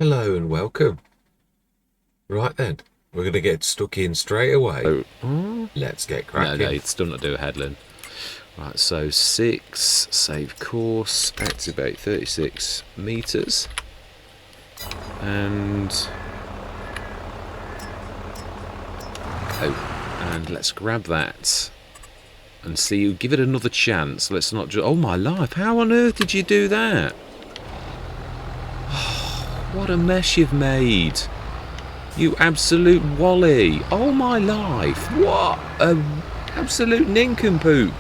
Hello and welcome. Right then, we're going to get stuck in straight away. Let's get No, cracking. it's still not do a headland. Right, so 6, save course, activate 36 meters. And... and let's grab that. And see, give it another chance. Let's not just... Oh my life, how on earth did you do that? What a mess you've made. You absolute wally. Oh my life. What a absolute nincompoop.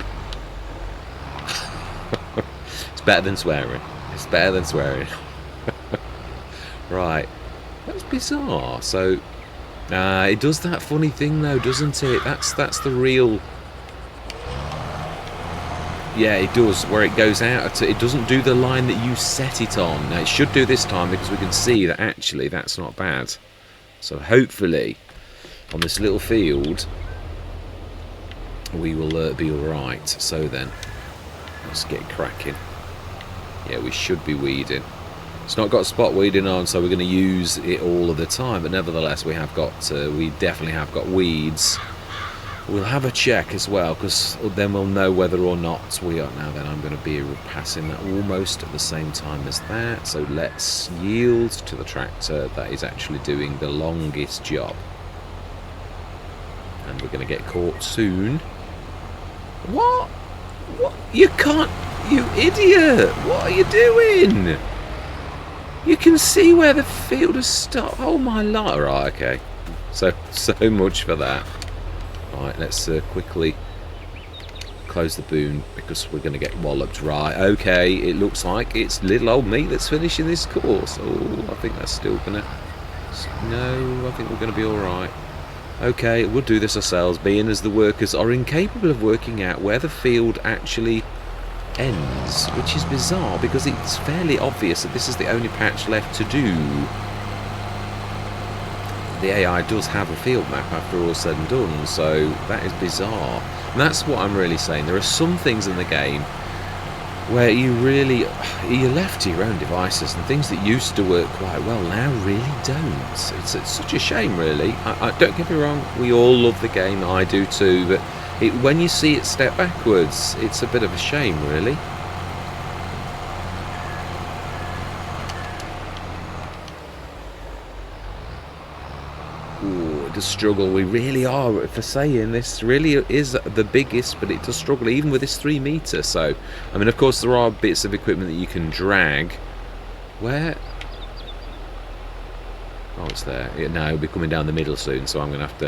It's better than swearing. It's better than swearing. Right. That's bizarre. So, it does that funny thing though, doesn't it? That's the real... Yeah, it does, where it goes out. It doesn't do the line that you set it on. Now, it should do this time because we can see that actually that's not bad. So hopefully, on this little field, we will be alright. So then, let's get cracking. Yeah, we should be weeding. It's not got spot weeding on, so we're going to use it all of the time. But nevertheless, we definitely have got weeds. We'll have a check as well, because then we'll know whether or not we are. Now then, I'm going to be passing that almost at the same time as that. So let's yield to the tractor that is actually doing the longest job. And we're going to get caught soon. What? What? You can't... You idiot! What are you doing? You can see where the field has stopped. Oh my life. Right, okay. So much for that. Right, let's quickly close the boom because we're going to get walloped. Right, okay, it looks like it's little old me that's finishing this course. Oh, I think that's still going to... No, I think we're going to be alright. Okay, we'll do this ourselves, being as the workers are incapable of working out where the field actually ends, which is bizarre because it's fairly obvious that this is the only patch left to do. The AI does have a field map after all said and done, so that is bizarre. And that's what I'm really saying. There are some things in the game where you're left to your own devices, and things that used to work quite well now really don't. It's such a shame, really. I don't get me wrong, we all love the game, I do too, but when you see it step backwards, it's a bit of a shame, really. To struggle. We really are, for saying this really is the biggest, but it does struggle even with this 3 meter. So I mean, of course there are bits of equipment that you can drag. Where? Oh, it's there. No, it'll be coming down the middle soon, so I'm gonna have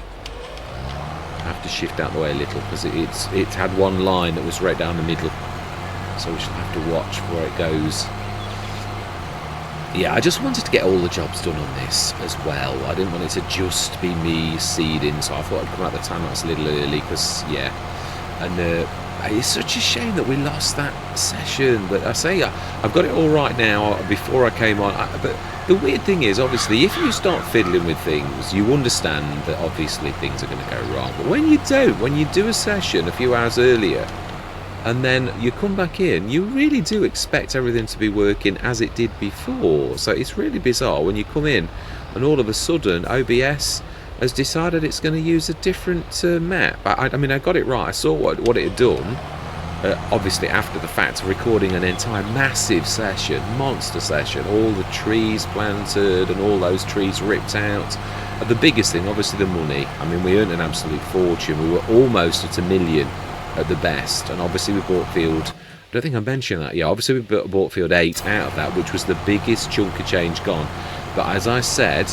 to shift out the way a little because it had one line that was right down the middle, so we shall have to watch where it goes. Yeah, I just wanted to get all the jobs done on this as well. I didn't want it to just be me seeding, so I thought I'd come out the time that's a little early, because, yeah. And it's such a shame that we lost that session. But I say, I've got it all right now before I came on. But the weird thing is, obviously, if you start fiddling with things, you understand that obviously things are going to go wrong. But when you don't, when you do a session a few hours earlier, and then you come back in, you really do expect everything to be working as it did before. So it's really bizarre when you come in and all of a sudden OBS has decided it's going to use a different map. I mean, I got it right. I saw what it had done, obviously after the fact, recording an entire massive session, monster session, all the trees planted and all those trees ripped out. The biggest thing, obviously, the money. I mean, we earned an absolute fortune. We were almost at $1 million at the best, and obviously we bought field, I don't think I mentioned that, yeah, obviously we bought field 8 out of that, which was the biggest chunk of change gone. But as I said,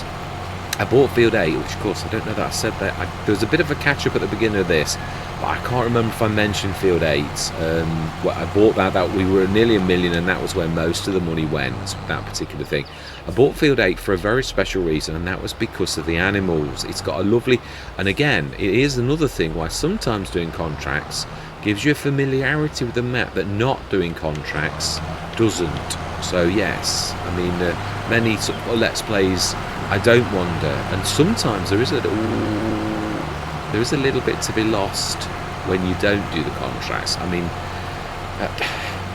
I bought field 8, which of course I don't know that I said that. There was a bit of a catch up at the beginning of this, but I can't remember if I mentioned field 8. I bought that we were nearly $1 million, and that was where most of the money went, that particular thing. I bought field 8 for a very special reason, and that was because of the animals. It's got a lovely, and again, it is another thing why sometimes doing contracts gives you a familiarity with the map that not doing contracts doesn't. So yes, I mean, many Let's Plays, I don't wonder, and sometimes there is a little bit to be lost when you don't do the contracts. I mean,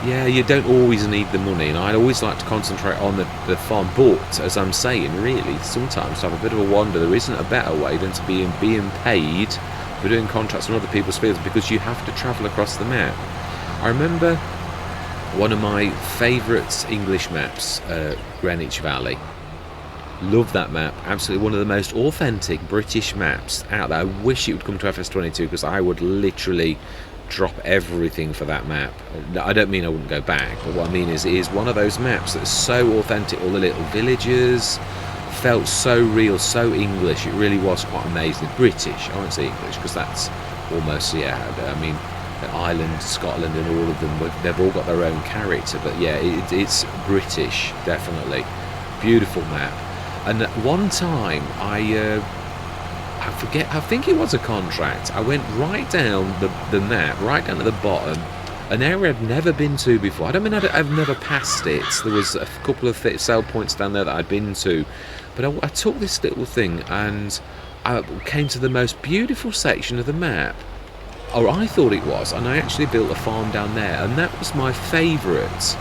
yeah, you don't always need the money, and I'd always like to concentrate on the farm. But as I'm saying, really, sometimes to have a bit of a wander, there isn't a better way than to be being paid for doing contracts on other people's fields, because you have to travel across the map. I remember one of my favourite English maps, Greenwich Valley. Love that map. Absolutely one of the most authentic British maps out there. I wish it would come to FS22, because I would literally drop everything for that map. I don't mean I wouldn't go back, but what I mean is it is one of those maps that's so authentic. All the little villages felt so real, so English. It really was quite amazing. British, I won't say English, because that's almost, yeah, I mean, Ireland, Scotland and all of them, they've all got their own character, but yeah, it's British, definitely. Beautiful map. And at one time I forget, I think it was a contract. I went right down the map, right down at the bottom, an area I'd never been to before. I don't mean I've never passed it. There was a couple of sale points down there that I'd been to, but I took this little thing and I came to the most beautiful section of the map, or I thought it was, and I actually built a farm down there, and that was my favourite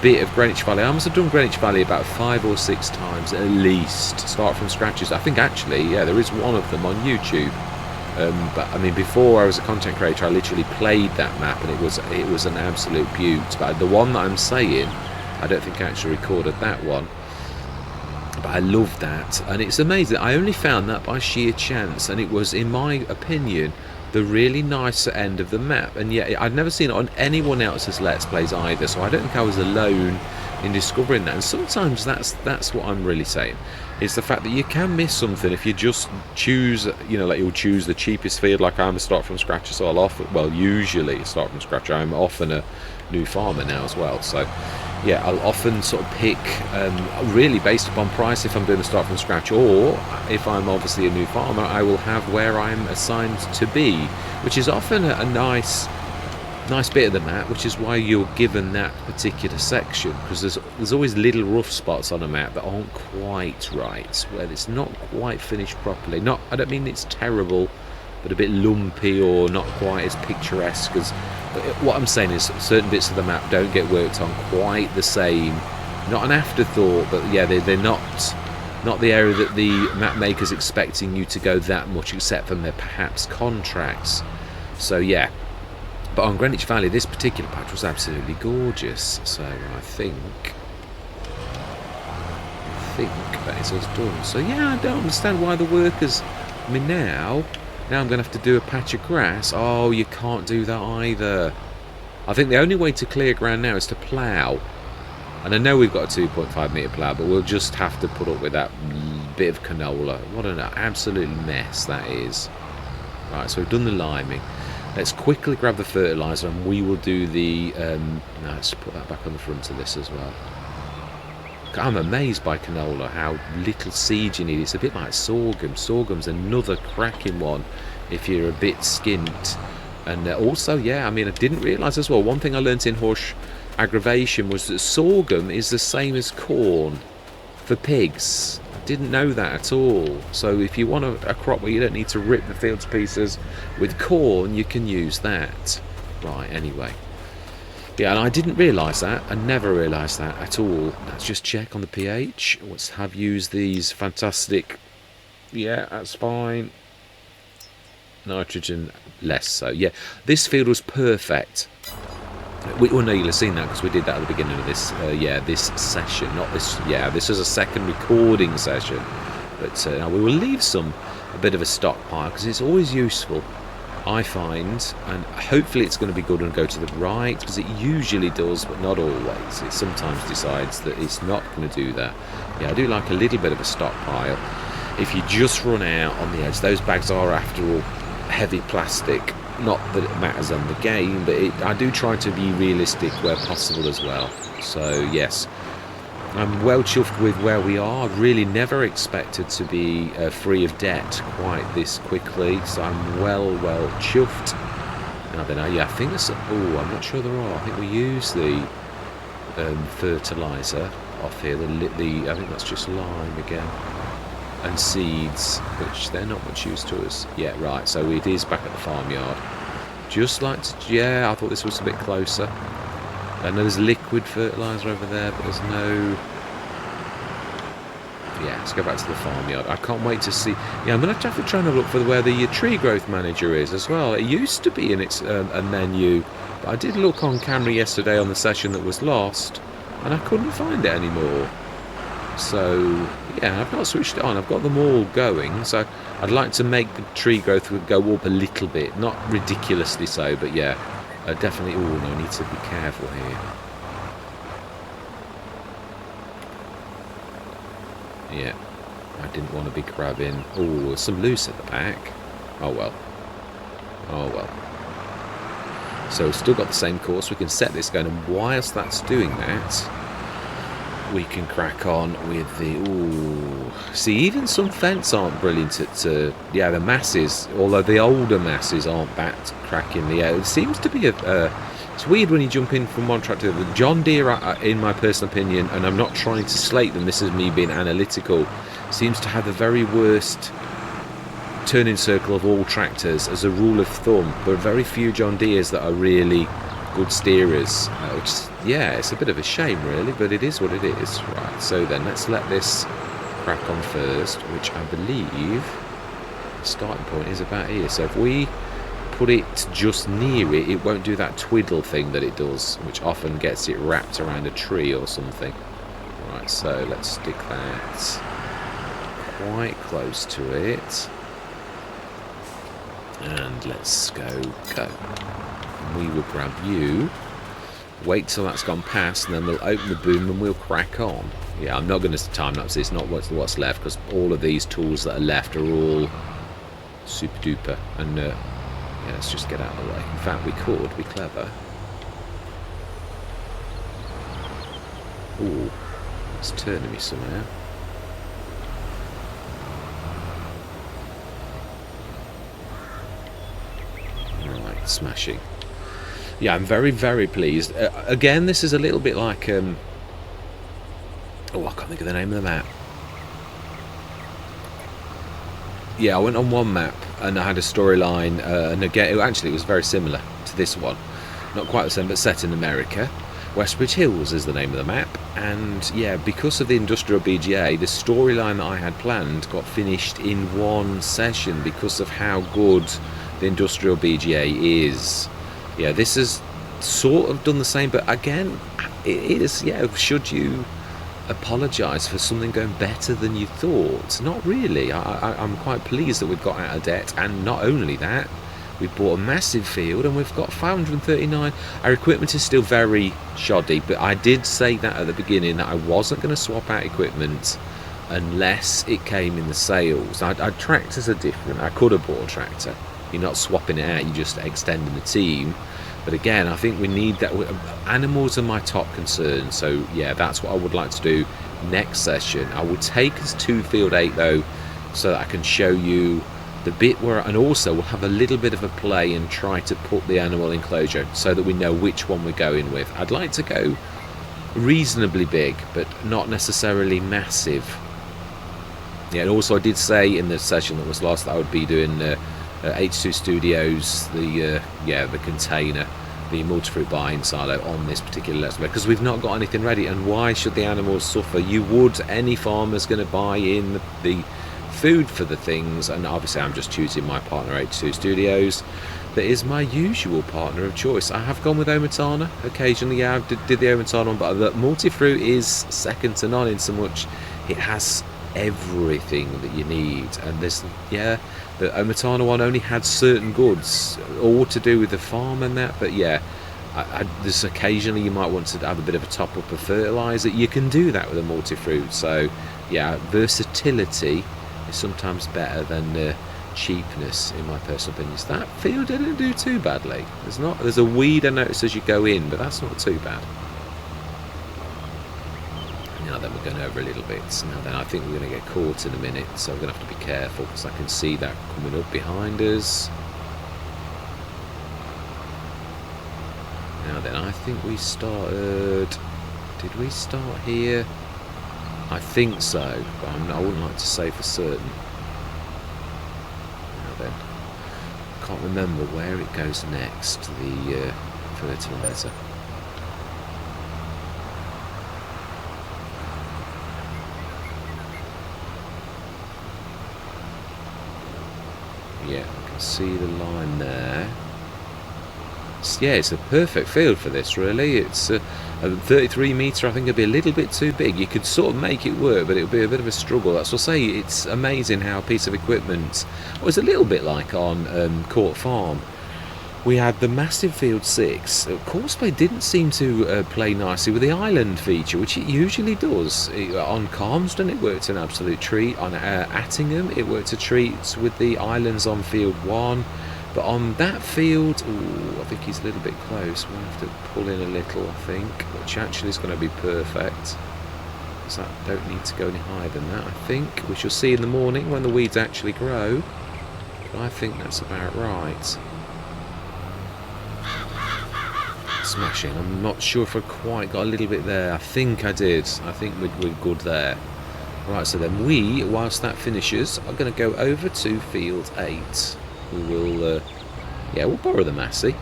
bit of Greenwich Valley. I must have done Greenwich Valley about 5 or 6 times at least, start from scratches. I think actually, yeah, there is one of them on YouTube. But I mean, before I was a content creator, I literally played that map, and it was an absolute beaut. But the one that I'm saying, I don't think I actually recorded that one. But I love that, and it's amazing. I only found that by sheer chance, and it was, in my opinion, the really nicer end of the map, and yet I'd never seen it on anyone else's Let's Plays either, so I don't think I was alone in discovering that. And sometimes that's what I'm really saying, is the fact that you can miss something if you just choose, you know, like you'll choose the cheapest field. Like I'm a start from scratch, so I'll often, well, usually start from scratch. I'm often a new farmer now as well, so yeah, I'll often sort of pick really based upon price if I'm doing a start from scratch, or if I'm obviously a new farmer, I will have where I'm assigned to be, which is often a nice bit of the map, which is why you're given that particular section, because there's always little rough spots on a map that aren't quite right, where it's not quite finished properly. I don't mean it's terrible, but a bit lumpy or not quite as picturesque as. What I'm saying is certain bits of the map don't get worked on quite the same. Not an afterthought, but yeah, they're not the area that the map maker's expecting you to go that much, except from their perhaps contracts. So yeah, but on Greenwich Valley, this particular patch was absolutely gorgeous. So I think that is us done. So yeah, I don't understand why the workers. I mean, now I'm going to have to do a patch of grass. Oh, you can't do that either. I think the only way to clear ground now is to plough. And I know we've got a 2.5 metre plough, but we'll just have to put up with that bit of canola. What an absolute mess that is. Right, so we've done the liming. Let's quickly grab the fertiliser, and we will do the... no, let's put that back on the front of this as well. I'm amazed by canola, how little seed you need. It's a bit like sorghum. Sorghum's another cracking one if you're a bit skint. And also, yeah, I mean, I didn't realise as well, one thing I learnt in Horse Aggravation was that sorghum is the same as corn for pigs. I didn't know that at all. So if you want a crop where you don't need to rip the field to pieces with corn, you can use that. Right, anyway. Yeah, and I didn't realise that. I never realised that at all. Let's just check on the pH. Let's have used these fantastic... Yeah, that's fine. Nitrogen, less so. Yeah, this field was perfect. Well, no, you'll have seen that because we did that at the beginning of this, this session. Not this, yeah, this was a second recording session. But now we will leave a bit of a stockpile, because it's always useful, I find, and hopefully it's going to be good and go to the right, because it usually does, but not always. It sometimes decides that it's not going to do that. Yeah, I do like a little bit of a stockpile. If you just run out on the edge, those bags are, after all, heavy plastic. Not that it matters on the game, but I do try to be realistic where possible as well. So yes, I'm well chuffed with where we are. I really never expected to be free of debt quite this quickly, so I'm well chuffed. I don't know, yeah, I think there's, I'm not sure there are. I think we use the fertiliser off here, I think that's just lime again, and seeds, which they're not much use to us. Yeah, right, so it is back at the farmyard. Just like to, yeah, I thought this was a bit closer. I know there's liquid fertiliser over there, but there's no... Yeah, let's go back to the farmyard. I can't wait to see... Yeah, I'm going to have to try and look for where the tree growth manager is as well. It used to be in its a menu, but I did look on camera yesterday on the session that was lost, and I couldn't find it anymore. So, yeah, I've not switched it on. I've got them all going, so I'd like to make the tree growth go up a little bit. Not ridiculously so, but yeah, definitely... Oh, no, I need to be careful here. Yeah, I didn't want to be grabbing... Oh, there's some loose at the back. Oh, well. Oh, well. So we've still got the same course. We can set this going, and whilst that's doing that, we can crack on with the... Ooh. See, even some fence aren't brilliant at... yeah, the masses, although the older masses aren't that cracking the air. It seems to be a... It's weird when you jump in from one track to the other. John Deere, in my personal opinion, and I'm not trying to slate them, this is me being analytical, seems to have the very worst turning circle of all tractors as a rule of thumb. There are very few John Deeres that are really good steerers, which, yeah, it's a bit of a shame really, but it is what it is. Right, so then let's let this crack on first, which I believe the starting point is about here. So if we put it just near it, it won't do that twiddle thing that it does, which often gets it wrapped around a tree or something. Right, so let's stick that quite close to it, and let's go. We will grab you, wait till that's gone past, and then we'll open the boom and we'll crack on. Yeah, I'm not going to time lapse this, not what's left, because all of these tools that are left are all super duper, and yeah, let's just get out of the way. In fact, we could be clever. Ooh, it's turning me somehow. Right, smashing. Yeah, I'm very, very pleased. Again, this is a little bit like... oh, I can't think of the name of the map. Yeah, I went on one map and I had a storyline, and again, it was very similar to this one. Not quite the same, but set in America. Westbridge Hills is the name of the map, and yeah, because of the industrial BGA, the storyline that I had planned got finished in one session because of how good the industrial BGA is. Yeah, this has sort of done the same, but again, it is, yeah, should you apologise for something going better than you thought? Not really. I'm quite pleased that we've got out of debt, and not only that, we've bought a massive field and we've got 539. Our equipment is still very shoddy, but I did say that at the beginning that I wasn't going to swap out equipment unless it came in the sales. Tractors are different. I could have bought a tractor. You're not swapping it out, you're just extending the team. But again, I think we need that. Animals are my top concern, so yeah, that's what I would like to do next session. I will take us to field 8 though, so that I can show you the bit where, and also we'll have a little bit of a play and try to put the animal enclosure so that we know which one we're going with. I'd like to go reasonably big, but not necessarily massive. Yeah, and also I did say in the session that was lost that I would be doing H2 Studios, the container, the multi-fruit buying silo on this particular Let's Play, because we've not got anything ready. And why should the animals suffer? You would, any farmer's going to buy in the food for the things, and obviously I'm just choosing my partner H2 Studios. That is my usual partner of choice. I have gone with Omatana occasionally. Yeah, I did the Omatana one, but the multi-fruit is second to none in so much it has everything that you need. And this, yeah, the Omatana one only had certain goods, all to do with the farm and that, but yeah, there's occasionally you might want to have a bit of a top up of fertilizer. You can do that with a multi-fruit. So yeah, versatility is sometimes better than cheapness, in my personal opinion. So that field didn't do too badly. There's a weed I noticed as you go in, but that's not too bad. Now then, we're going over a little bit. Now then, I think we're going to get caught in a minute, so we're going to have to be careful, because I can see that coming up behind us. Now then, I think we started... Did we start here? I think so, but I wouldn't like to say for certain. Now then, I can't remember where it goes next, the fertilizer. Yeah, I can see the line there. Yeah, it's a perfect field for this, really. It's a 33 metre, I think it'd be a little bit too big. You could sort of make it work, but it would be a bit of a struggle. That's what I say, it's amazing how a piece of equipment, well, it's a little bit like on Court Farm. We had the massive field 6. Courseplay didn't seem to play nicely with the island feature, which it usually does. On Calmsden, it worked an absolute treat. On Attingham, it worked a treat with the islands on field 1. But on that field, ooh, I think he's a little bit close. We'll have to pull in a little, I think, which actually is going to be perfect. So I don't need to go any higher than that, I think. We shall see in the morning when the weeds actually grow. But I think that's about right. Smashing. I'm not sure if I quite got a little bit there. I think I did. I think we're good there. Right, so then we, whilst that finishes, are going to go over to field 8. We will, we'll borrow the Massey.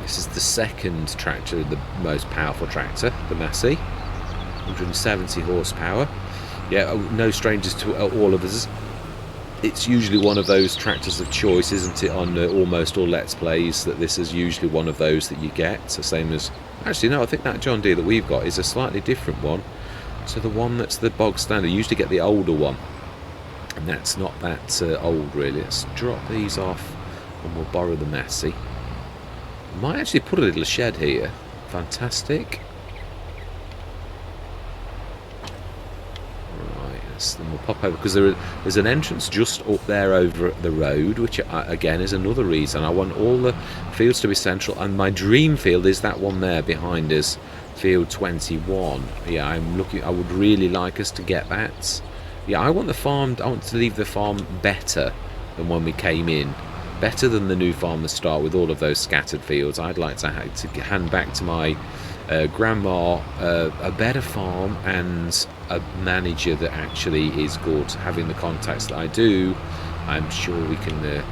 This is the second tractor, the most powerful tractor, the Massey. 170 horsepower. Yeah, no strangers to all of us. It's usually one of those tractors of choice, isn't it, on almost all Let's Plays, that this is usually one of those that you get. So same as... Actually, no, I think that John Deere that we've got is a slightly different one. So the one that's the bog standard, you usually get the older one. And that's not that old, really. Let's drop these off and we'll borrow the Massey. Might actually put a little shed here. Fantastic. Right, then we'll pop over, because there's an entrance just up there over the road, which again is another reason I want all the fields to be central. And my dream field is that one there behind us, field 21. Yeah, I would really like us to get that. Yeah, I want to leave the farm better than when we came in. Better than the new farm to start with all of those scattered fields. I'd like to hand back to my grandma a better farm and a manager that actually is good. Having the contacts that I do, I'm sure we can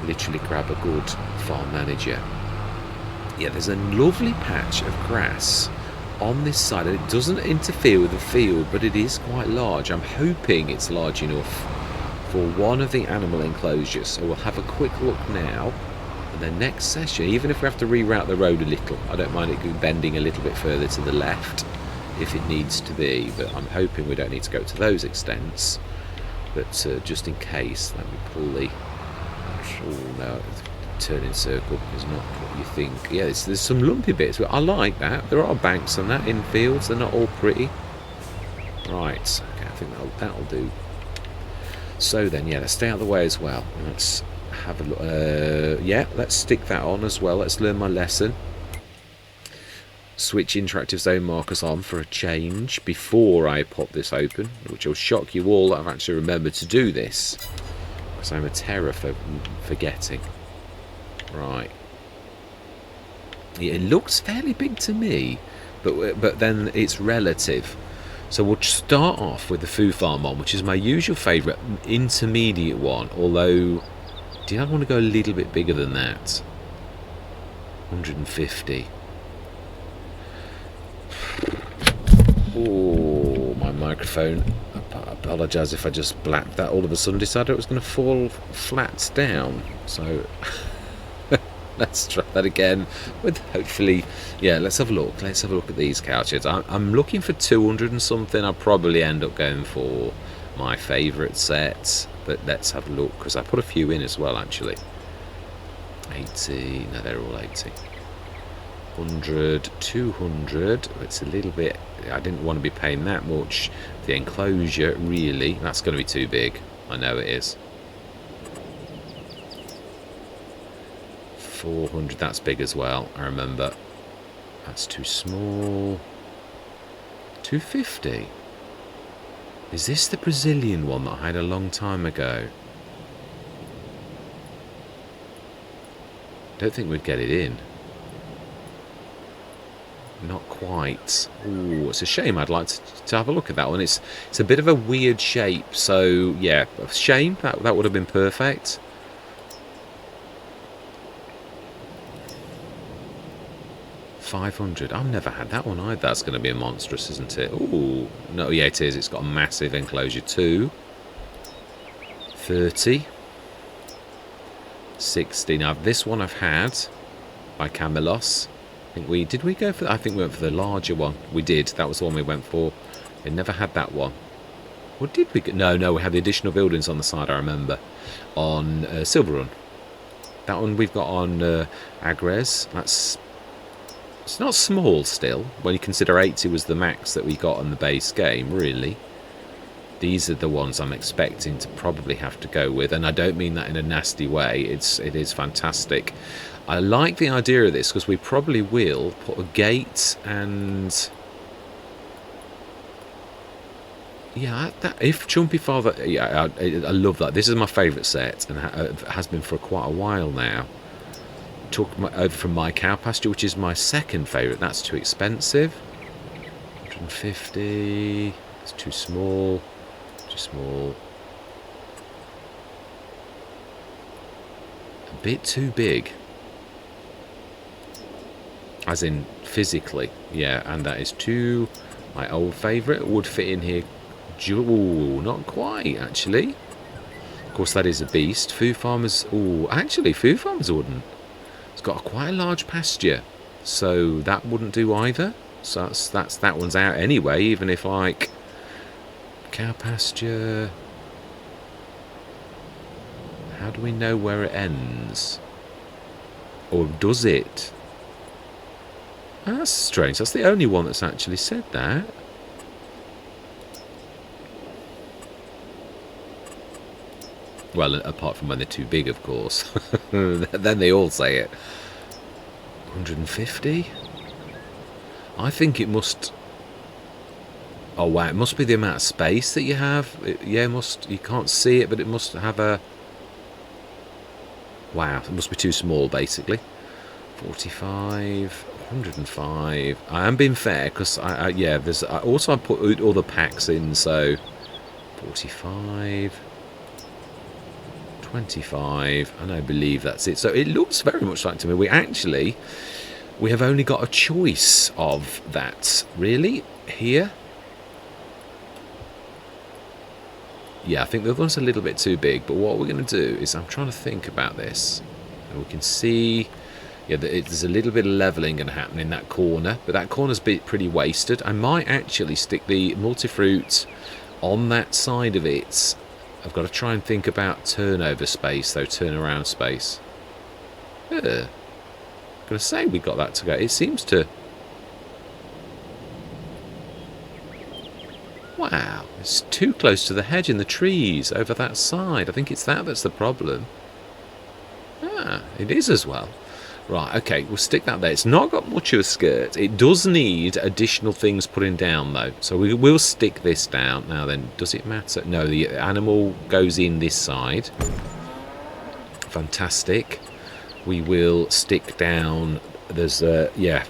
literally grab a good farm manager. Yeah, there's a lovely patch of grass on this side, and it doesn't interfere with the field, but it is quite large. I'm hoping it's large enough for one of the animal enclosures, so we'll have a quick look now, and then next session, even if we have to reroute the road a little, I don't mind it bending a little bit further to the left if it needs to be, but I'm hoping we don't need to go to those extents. But just in case, let me pull the... Oh no, turning circle is not what you think. Yeah, there's some lumpy bits, but I like that. There are banks and that in fields. They're not all pretty. Right, okay, I think that'll do. So then, yeah, let's stay out of the way as well. Let's have a look. Yeah, let's stick that on as well. Let's learn my lesson. Switch interactive zone markers on for a change before I pop this open, which will shock you all that I've actually remembered to do this, because I'm a terror for forgetting. Right. Yeah, it looks fairly big to me, but then it's relative. So we'll start off with the Foo Farm on, which is my usual favourite intermediate one, although do I want to go a little bit bigger than that? 150. Oh, my microphone. I apologise if I just blacked that. All of a sudden decided it was going to fall flat down. So let's try that again with hopefully, yeah, let's have a look. Let's have a look at these couches. I'm looking for 200 and something. I'll probably end up going for my favourite set, but let's have a look, because I put a few in as well actually. 80, no, they're all 80. 100, 200, it's a little bit, I didn't want to be paying that much. The enclosure, really, that's going to be too big. I know it is. 400, that's big as well, I remember. That's too small. 250. Is this the Brazilian one that I had a long time ago? Don't think we'd get it in. Not quite. Ooh, it's a shame. I'd like to have a look at that one. It's a bit of a weird shape, so yeah, a shame. That would have been perfect. $500. I've never had that one either. That's going to be a monstrous, isn't it? Ooh, no, yeah, it is. It's got a massive enclosure too. 30. 60. Now this one I've had by Camelos. Did we go for? I think we went for the larger one. We did. That was the one we went for. We never had that one. What did we get? No, we had the additional buildings on the side. I remember on Silver Run. That one we've got on Agres. It's not small still when you consider 80 was the max that we got on the base game. Really, these are the ones I'm expecting to probably have to go with, and I don't mean that in a nasty way. It is fantastic. I like the idea of this because we probably will put a gate and yeah, if Chumpy Father, yeah, I love that. This is my favourite set and has been for quite a while now. Took over from my cow pasture, which is my second favourite. That's too expensive. 150. It's too small. Too small. A bit too big. As in physically, yeah, and that is too. My old favourite would fit in here. Ooh, not quite actually. Of course, that is a beast. Food Farmers. Ooh, actually, Food Farmers wouldn't. It's got quite a large pasture, so that wouldn't do either. So that one's out anyway. Even if like cow pasture. How do we know where it ends? Or does it? That's strange. That's the only one that's actually said that. Well, apart from when they're too big, of course. Then they all say it. 150? I think it must... Oh, wow. It must be the amount of space that you have. Yeah, you can't see it, but it must have a... Wow. It must be too small, basically. 45... 105. I am being fair because yeah, there's also I put all the packs in, so 45, 25, and I believe that's it. So it looks very much like to me we have only got a choice of that really here. Yeah, I think the other one's a little bit too big, but what we're going to do is I'm trying to think about this, and we can see. Yeah, there's a little bit of levelling going to happen in that corner, but that corner's pretty wasted. I might actually stick the multi-fruit on that side of it. I've got to try and think about turnover space, though, turnaround space. I'm going to say we got that to go. It seems to... Wow, it's too close to the hedge and the trees over that side. I think it's that's the problem. Ah, it is as well. Right, okay, we'll stick that there. It's not got much of a skirt. It does need additional things putting down, though. So we will stick this down. Now then, does it matter? No, the animal goes in this side. Fantastic. We will stick down... There's, yeah...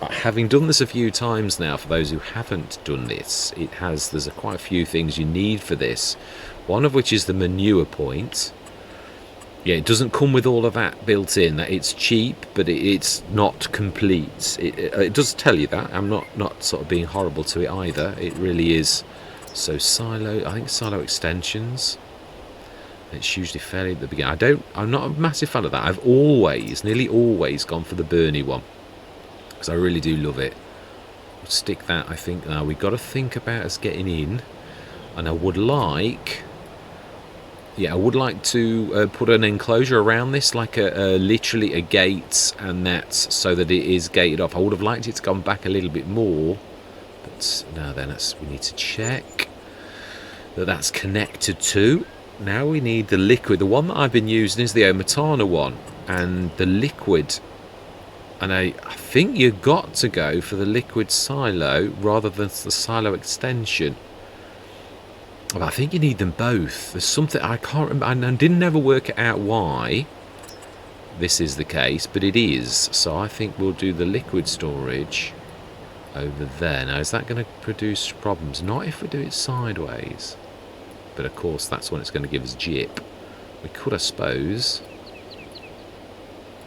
Having done this a few times now, for those who haven't done this, there's quite a few things you need for this. One of which is the manure point. Yeah, it doesn't come with all of that built in. That it's cheap, but it's not complete. It does tell you that. I'm not sort of being horrible to it either. It really is. So silo, I think silo extensions. It's usually fairly at the beginning. I'm not a massive fan of that. I've nearly always gone for the Bernie one because I really do love it. We'll stick that. I think now we've got to think about us getting in, and I would like. Yeah, I would like to put an enclosure around this, like literally a gate, and that's so that it is gated off. I would have liked it to come back a little bit more, but now then, we need to check that that's connected to. Now we need the liquid. The one that I've been using is the Omatana one, and the liquid. And I think you've got to go for the liquid silo rather than the silo extension. Well, I think you need them both. There's something I can't remember. I didn't ever work it out why this is the case, but it is. So I think we'll do the liquid storage over there. Now, is that going to produce problems? Not if we do it sideways. But of course, that's when it's going to give us jip. We could, I suppose,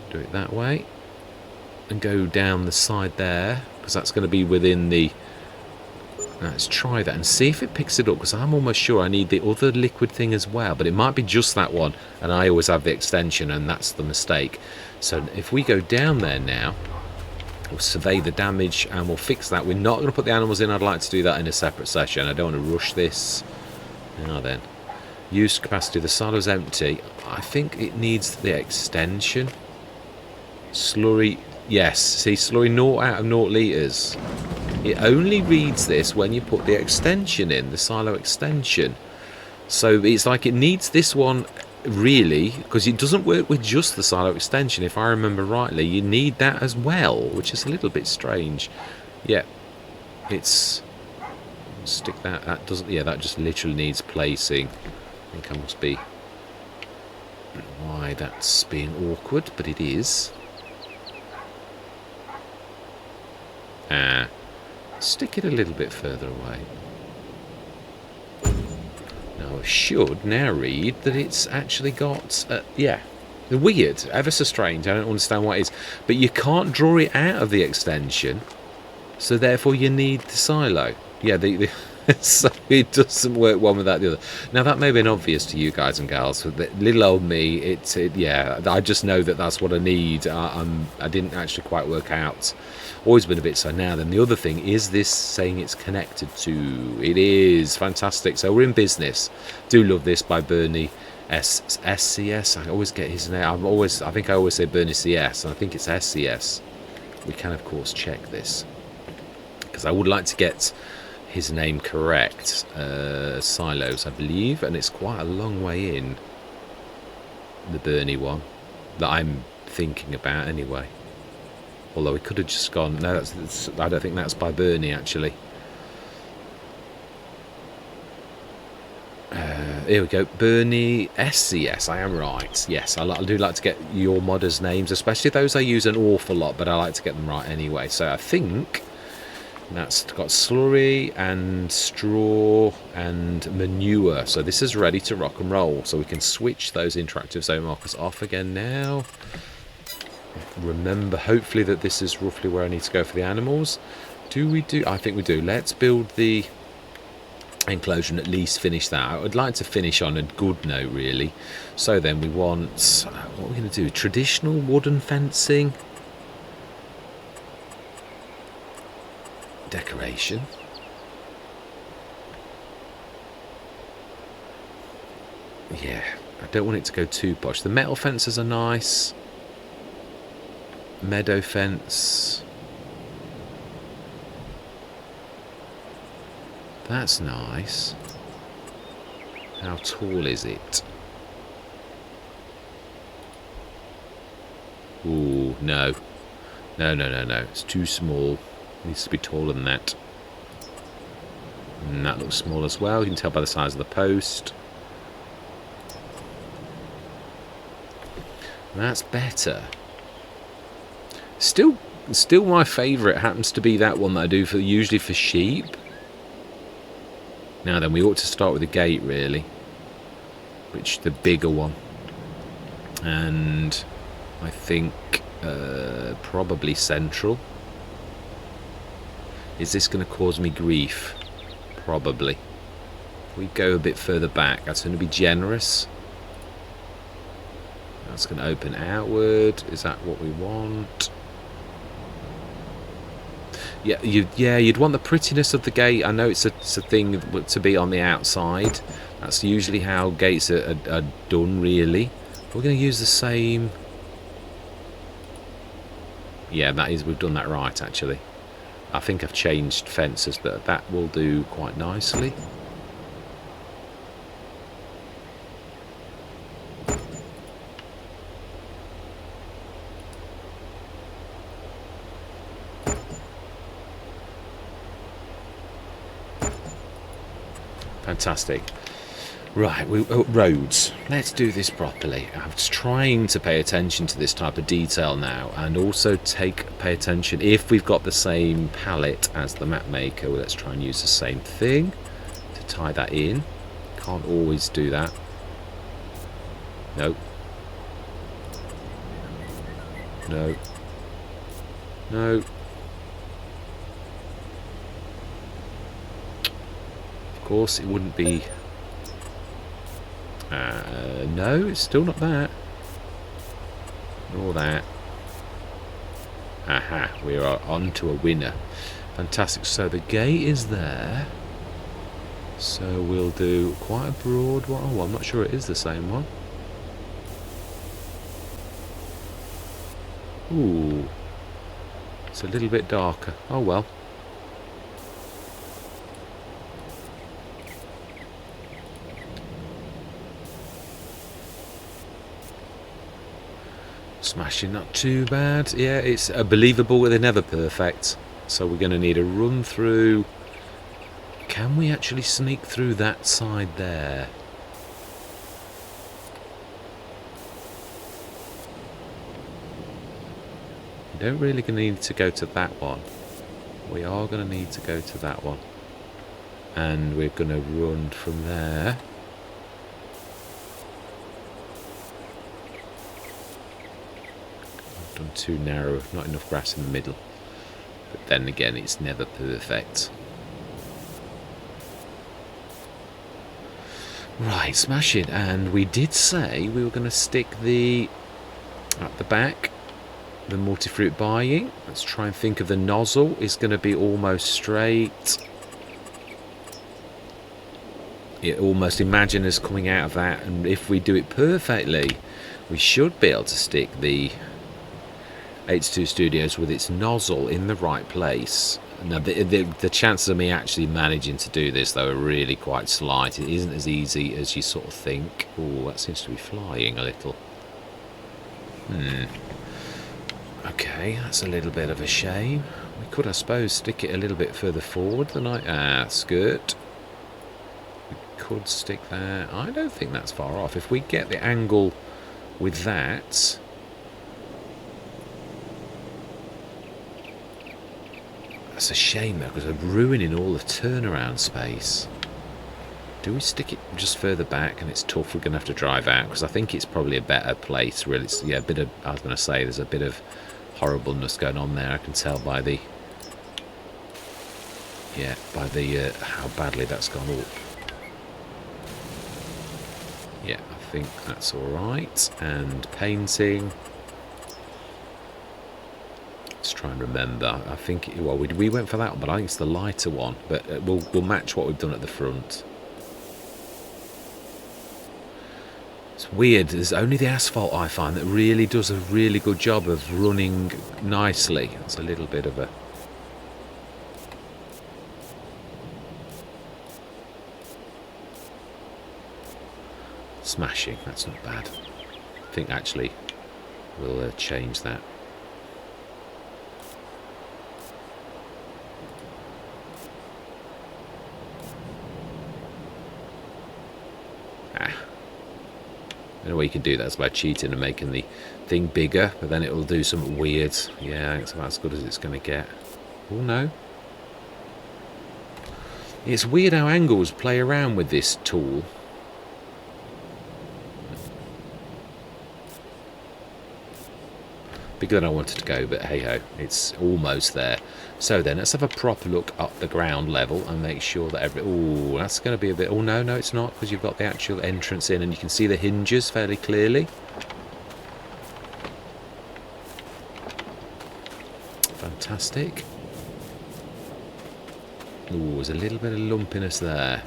do it that way and go down the side there, because that's going to be within the Let's try that and see if it picks it up, because I'm almost sure I need the other liquid thing as well, but it might be just that one, and I always have the extension, and that's the mistake. So if we go down there now, we'll survey the damage and we'll fix that. We're not going to put the animals in. I'd like to do that in a separate session. I don't want to rush this. Now then, use capacity. The silo's empty. I think it needs the extension. Slurry, yes. See, slurry 0 out of 0 litres. It only reads this when you put the extension in, the silo extension. So it's like it needs this one, really, because it doesn't work with just the silo extension. If I remember rightly, you need that as well, which is a little bit strange. Yeah, it's... stick that. That doesn't... yeah, that just literally needs placing. I think I must be... I don't know why that's being awkward, but it is. Stick it a little bit further away. Now I should now read that it's actually got, yeah, weird, ever so strange, I don't understand what it is, but you can't draw it out of the extension, so therefore you need the silo. Yeah, so it doesn't work one without the other. Now that may have been obvious to you guys and gals, but little old me, yeah, I just know that that's what I need. I didn't actually quite work out. Always been a bit so. Now then, the other thing is this saying it's connected to. It is fantastic. So we're in business. Do love this by Bernie SCS. I always get his name. I think I always say Bernie CS, and I think it's SCS. We can of course check this because I would like to get his name correct. Silos, I believe, and it's quite a long way in. The Bernie one that I'm thinking about anyway. Although we could have just gone... no, I don't think that's by Bernie, actually. Here we go. Bernie SCS, I am right. Yes, I do like to get your modders' names, especially those I use an awful lot, but I like to get them right anyway. So I think that's got slurry and straw and manure. So this is ready to rock and roll. So we can switch those interactive zone markers off again now. Remember hopefully that this is roughly where I need to go for the animals. I think we do. Let's build the enclosure and at least finish that. I would like to finish on a good note, really. So then we want, what are we going to do? Traditional wooden fencing, decoration, yeah, I don't want it to go too posh. The metal fences are nice. Meadow fence. That's nice. How tall is it? Ooh, no. No. It's too small. It needs to be taller than that. And that looks small as well. You can tell by the size of the post. That's better. Still my favourite happens to be that one that I do usually for sheep. Now then, we ought to start with the gate, really, which the bigger one, and I think probably central. Is this going to cause me grief? Probably. If we go a bit further back, that's going to be generous. That's going to open outward. Is that what we want? Yeah, you'd want the prettiness of the gate. I know it's a thing to be on the outside. That's usually how gates are done, really. We're going to use the same. Yeah, we've done that right, actually. I think I've changed fences, but that will do quite nicely. Fantastic. Right, roads. Let's do this properly. I was trying to pay attention to this type of detail now, and also pay attention if we've got the same palette as the map maker. Well, let's try and use the same thing to tie that in. Can't always do that. No. No. Of course, it wouldn't be... no, it's still not that. Nor that. Aha, we are on to a winner. Fantastic. So the gate is there. So we'll do quite a broad one. Oh, I'm not sure it is the same one. Ooh. It's a little bit darker. Oh well. Smashing, not too bad. Yeah, it's believable, they're never perfect. So we're going to need a run through. Can we actually sneak through that side there? We don't really need to go to that one. We are going to need to go to that one. And we're going to run from there. Too narrow, not enough grass in the middle, but then again it's never perfect. Right, smash it. And we did say we were going to stick the at the back the multi-fruit buying. Let's try and think of the nozzle. Is going to be almost straight. You almost imagine us coming out of that, and if we do it perfectly we should be able to stick the H2 Studios with its nozzle in the right place. Now the chances of me actually managing to do this though are really quite slight. It isn't as easy as you sort of think. Oh, that seems to be flying a little. Okay, that's a little bit of a shame. We could, I suppose, stick it a little bit further forward than skirt. We could stick there. I don't think that's far off. If we get the angle with that. That's a shame though, because we're ruining all the turnaround space. Do we stick it just further back? And it's tough, we're going to have to drive out, because I think it's probably a better place really. It's, yeah, a bit of, I was going to say, there's a bit of horribleness going on there. I can tell by the, yeah, by the how badly that's gone up. Yeah, I think that's alright. And painting. Let's try and remember. I think, well, we went for that one, but I think it's the lighter one. But we'll match what we've done at the front. It's weird. There's only the asphalt I find that really does a really good job of running nicely. It's a little bit of a... Smashing. That's not bad. I think actually we'll change that. I know you can do that by cheating and making the thing bigger, but then it will do something weird. Yeah, it's about as good as it's going to get. Oh no. It's weird how angles play around with this tool. Bigger than I wanted to go, but hey ho, it's almost there. So then let's have a proper look up the ground level and make sure that oh, that's going to be a bit... Oh no, it's not, because you've got the actual entrance in and you can see the hinges fairly clearly. Fantastic. Oh, there's a little bit of lumpiness there.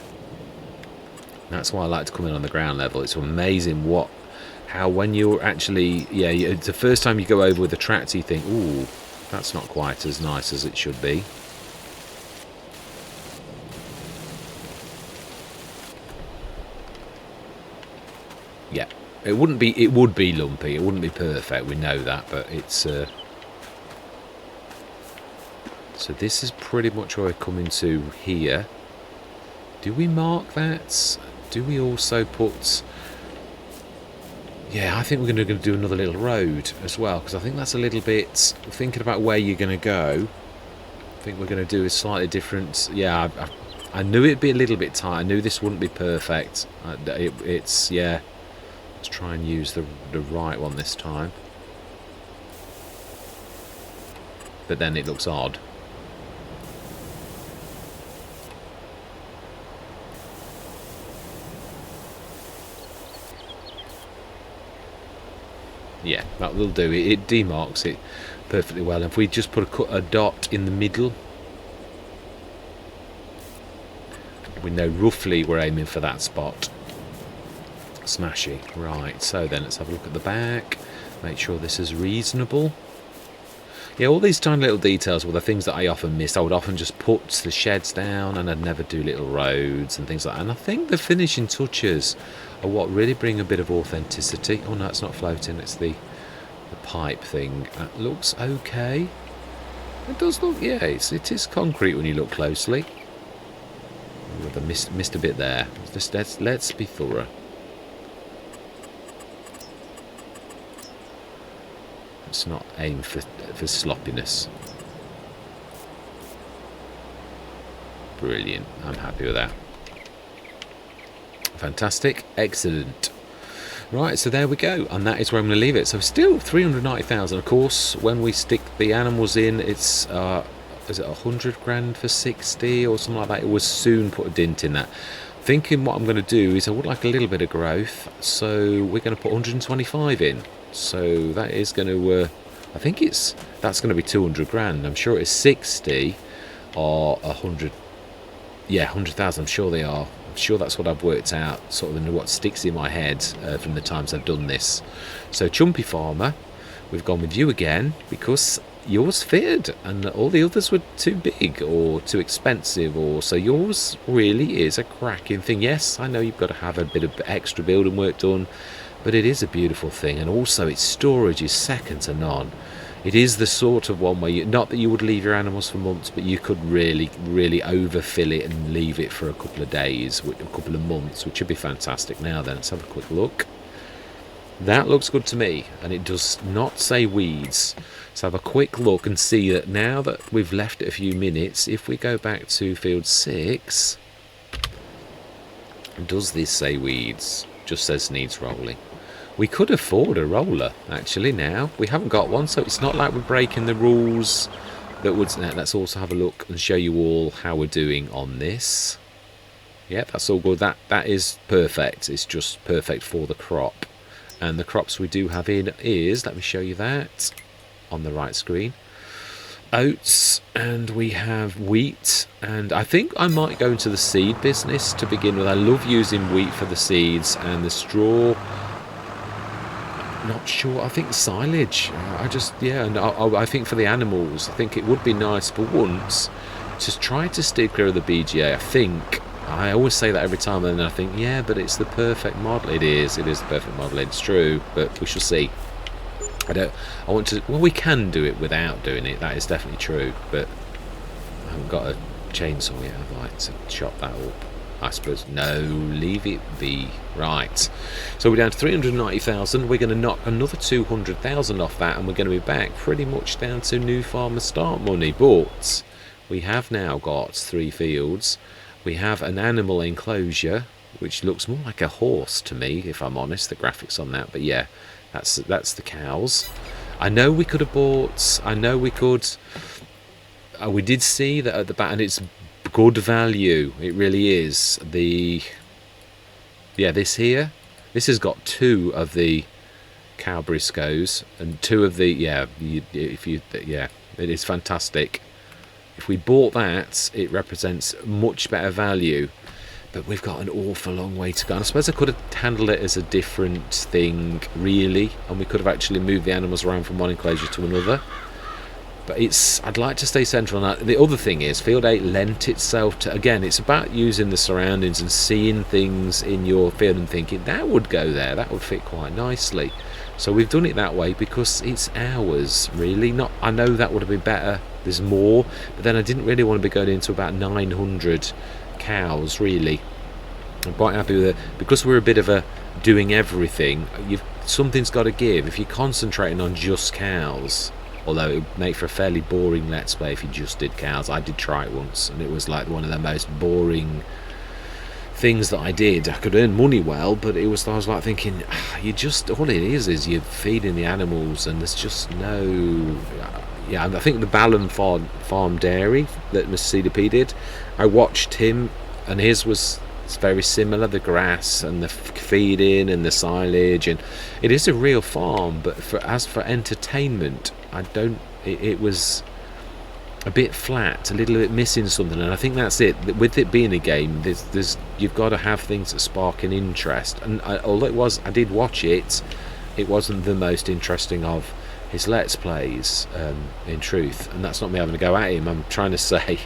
That's why I like to come in on the ground level. It's amazing how when you're actually, yeah, it's the first time you go over with a tractor, you think, ooh, that's not quite as nice as it should be. Yeah, it would be lumpy, it wouldn't be perfect, we know that, but it's so this is pretty much where we're coming to here. Do we mark that? Do we also put... Yeah, I think we're going to do another little road as well, because I think that's a little bit... Thinking about where you're going to go, I think we're going to do a slightly different... Yeah, I knew it'd be a little bit tight. I knew this wouldn't be perfect. It's, yeah... Let's try and use the right one this time. But then it looks odd. Yeah, that will do. It demarks it perfectly well. If we just put a dot in the middle, we know roughly we're aiming for that spot. Smashing. Right, so then let's have a look at the back, make sure this is reasonable. Yeah, all these tiny little details were the things that I often missed. I would often just put the sheds down and I'd never do little roads and things like that. And I think the finishing touches are what really bring a bit of authenticity. Oh no, it's not floating, it's the pipe thing. That looks okay. It does look, yeah, it is concrete when you look closely. I missed a bit there. Let's be thorough. Let's not aim for sloppiness. Brilliant. I'm happy with that. Fantastic. Excellent. Right, so there we go, and that is where I'm going to leave it. So still 390,000. Of course, when we stick the animals in, it's is it 100 grand for 60 or something like that? It will soon put a dent in that. Thinking what I'm going to do is I would like a little bit of growth, so we're going to put 125 in. So that is going to, I think that's going to be 200 grand. I'm sure it's 60 or 100. Yeah, 100,000. I'm sure they are. I'm sure that's what I've worked out, sort of what sticks in my head from the times I've done this. So Chumpy Farmer, we've gone with you again because yours fitted and all the others were too big or too expensive, or so yours really is a cracking thing. Yes, I know you've got to have a bit of extra building work done, but it is a beautiful thing, and also its storage is second to none. It is the sort of one where not that you would leave your animals for months, but you could really overfill it and leave it for a couple of days, a couple of months, which would be fantastic. Now then, let's have a quick look. That looks good to me, and it does not say weeds. Let's have a quick look and see that now that we've left it a few minutes, if we go back to field 6, does this say weeds? Just says needs rolling. We could afford a roller, actually, now. We haven't got one, so it's not like we're breaking the rules. Let's also have a look and show you all how we're doing on this. Yeah, that's all good. That is perfect. It's just perfect for the crop. And the crops we do have in is, let me show you that on the right screen. Oats, and we have wheat, and I think I might go into the seed business to begin with. I love using wheat for the seeds, and the straw, not sure. I think silage. And I think for the animals, I think it would be nice for once to try to steer clear of the BGA. I think I always say that every time, and then I think, yeah, but it's the perfect model. It is the perfect model. It's true, but we shall see. We can do it without doing it. That is definitely true, but I haven't got a chainsaw yet, have I, to chop that up? I suppose. No, leave it be. Right. So we're down to 390,000. We're going to knock another 200,000 off that, and we're going to be back pretty much down to new farmer start money. But we have now got 3 fields. We have an animal enclosure, which looks more like a horse to me, if I'm honest, the graphics on that. But yeah, that's the cows. I know we could have bought. I know we could. We did see that at the back, and it's good value. It really is. This here, this has got 2 of the cow Briscoes and 2 of the it is fantastic. If we bought that, it represents much better value, but we've got an awful long way to go. And I suppose I could have handled it as a different thing, really, and we could have actually moved the animals around from one enclosure to another. But I'd like to stay central on that. The other thing is, Field 8 lent itself to, again, it's about using the surroundings and seeing things in your field and thinking, that would go there, that would fit quite nicely. So we've done it that way because it's ours, really. I know that would have been better, there's more, but then I didn't really want to be going into about 900 cows, really. I'm quite happy with it. Because we're a bit of a doing everything, something's got to give. If you're concentrating on just cows, although it would make for a fairly boring let's play if you just did cows. I did try it once, and it was like one of the most boring things that I did. I could earn money well, but I was like thinking, all it is you're feeding the animals, and there's just no. I think the Ballon Farm Dairy that Mr. CDP did, I watched him, and his was It's very similar, the grass and the feeding and the silage, and it is a real farm. But as for entertainment, it was a bit flat, a little bit missing something, and I think that's it. With it being a game, you've got to have things that spark an interest. And although I did watch it, it wasn't the most interesting of his Let's Plays, in truth. And that's not me having a go at him. I'm trying to say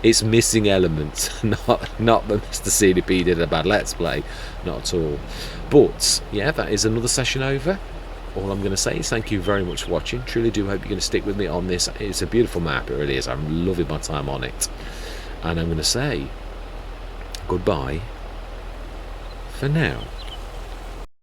it's missing elements, not that Mr. CDP did a bad Let's Play, not at all. But yeah, that is another session over. All I'm going to say is thank you very much for watching. Truly do hope you're going to stick with me on this. It's a beautiful map, it really is. I'm loving my time on it. And I'm going to say goodbye for now.